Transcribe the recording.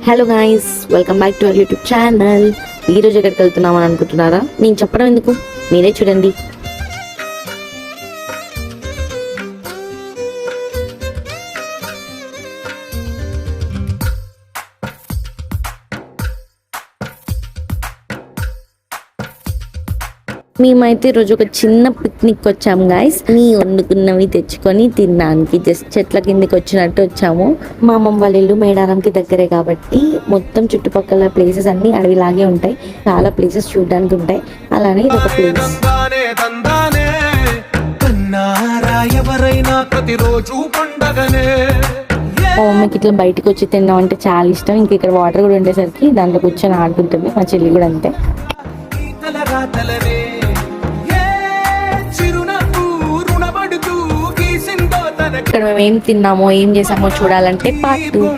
Hello guys, welcome back to our YouTube channel. ఈరోజు ఎక్కడికి వెళ్తున్నామని అనుకుంటున్నారా? నేను చెప్పడం ఎందుకు, మీరే చూడండి. మేమైతే ఈరోజు ఒక చిన్న పిక్నిక్ వచ్చాం గైస్. నీ వండుకున్నవి తెచ్చుకొని తినడానికి జస్ట్ చెట్ల కిందకి వచ్చినట్టు వచ్చాము. మా అమ్మమ్మ వాళ్ళ ఇల్లు మేడారంకి దగ్గరే కాబట్టి మొత్తం చుట్టుపక్కల ప్లేసెస్ అన్ని అడవిలాగే ఉంటాయి. చాలా ప్లేసెస్ చూడడానికి ఉంటాయి. అలానే ఇది ఒక ప్లేస్. మా మమ్మీకి ఇట్లా బయటకు వచ్చి తిన్నాం అంటే చాలా ఇష్టం. ఇంక ఇక్కడ వాటర్ కూడా ఉండేసరికి దాంట్లో కూర్చొని ఆడుకుంటుంది. మా చెల్లి కూడా అంతే. ఇక్కడ మేము ఏం తిన్నామో ఏం చేసామో చూడాలంటే పార్ట్ 2.